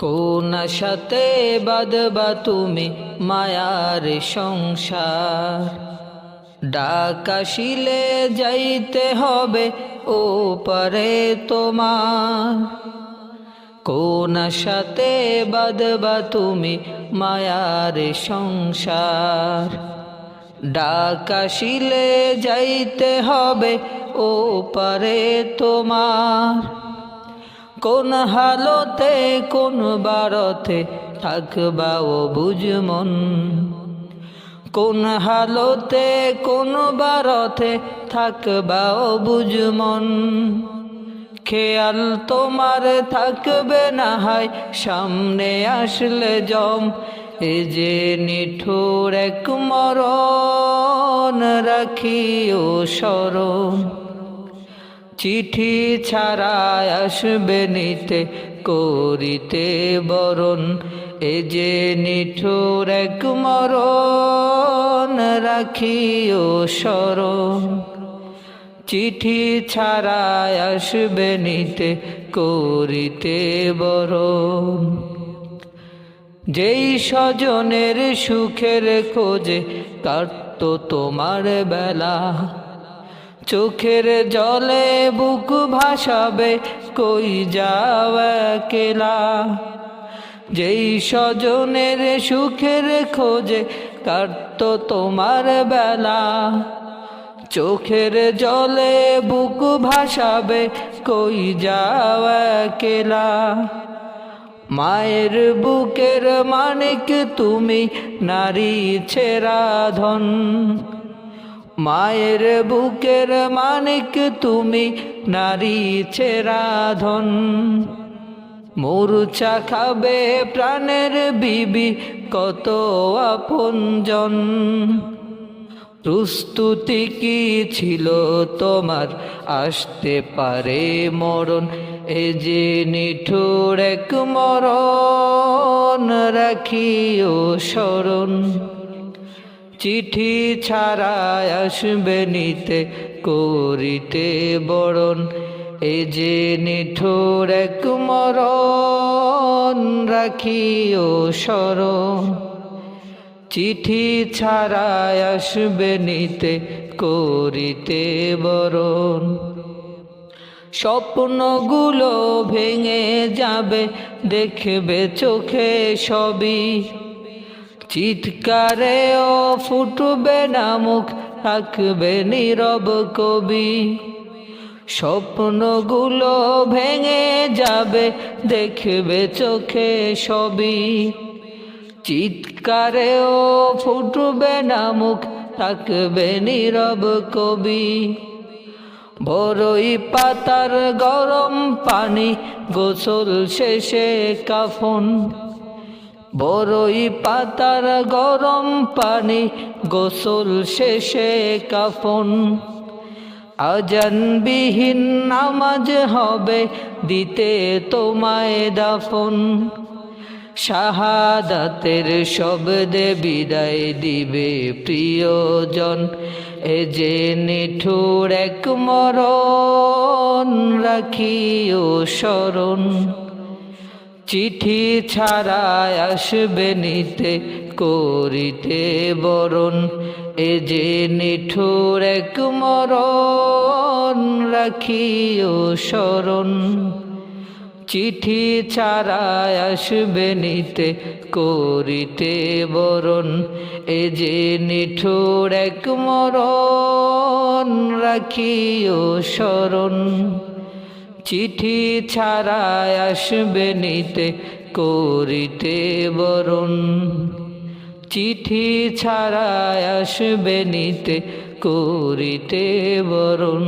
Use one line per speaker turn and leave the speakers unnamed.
কোন আশাতে বাঁধবা তুমি মায়ার সংসার, ডাক আসিলে যাইতে হবে ও পারে তোমার। কোন আশাতে বাঁধবা তুমি মায়ার সংসার, ডাক আসিলে যাইতে হবে ও পারে তোমার। কোন হালতে কোন বারতে থাকবা ও বুঝমন, কোন হালতে কোন বারতে থাকবা ও বুঝমন। খেয়াল তোমার থাকবে না হয় সামনে আসলে জম, এ যে নিঠুর এক মরণ রাখিও স্মরণ। চিঠি ছাড়া আসবে নিতে করিতে বরণ, এ যে নিঠুর এক মরণ রাখিও স্মরণ। চিঠি ছাড়া আসবে নিতে করিতে বরণ। যেই স্বজনের সুখের খোঁজে কাটতো তোমার বেলা, চোখের জলে বুক ভাসাবে কই যাও একলা। যেই স্বজনের সুখের খোঁজে কাটতো তোমার বেলা, চোখের জলে বুক ভাসাবে কই যাও একলা। মায়ের বুকের মানিক তুমি নারী ছেঁড়া ধন, মায়ের বুকের মানিক তুমি নারী ছেঁড়া ধন। মূর্ছা খাবে প্রাণের বিবি কত আপনজন। প্রস্তুতি কি ছিল তোমার আসতে পারে মরণ, এ যে নিঠুর এক মরণ রাখিও স্মরণ। চিঠি ছাড়া আসবে নিতে করিতে বরণ, এ যে নিঠুর এক মরণ রাখিও স্মরণ। চিঠি ছাড়া আসবে নিতে করিতে বরণ। স্বপ্নগুলো ভেঙে যাবে দেখবে চোখে সবই, চিৎকারেও ফুটবে না মুখ থাকবে নীরব কবি। স্বপ্নগুলো ভেঙে যাবে দেখবে চোখে সবই, চিৎকারেও ফুটবে না মুখ থাকবে নীরব কবি। বড়ই পাতার গরম পানি গোসল শেষে কাফন, বড়ই পাতার গরম পানি গোসল শেষে কাফন। আজানবিহীন নামাজ হবে দিতে তোমায় দাফন, শাহাদাতের শব্দে বিদায় দিবে প্রিয়জন, এ যে নিঠুর এক মরণ রাখিও স্মরণ। চিঠি ছাড়া আসবে নিতে করিতে বরণ, এ যে নিঠুর এক মরণ রাখিও স্মরণ। চিঠি ছাড়া আসবে নিতে করিতে বরণ, এ যে নিঠুর এক মরণ রাখিও স্মরণ। চিঠি ছাড়া আসবে নিতে করিতে বরণ, চিঠি ছাড়া আসবে নিতে করিতে বরণ।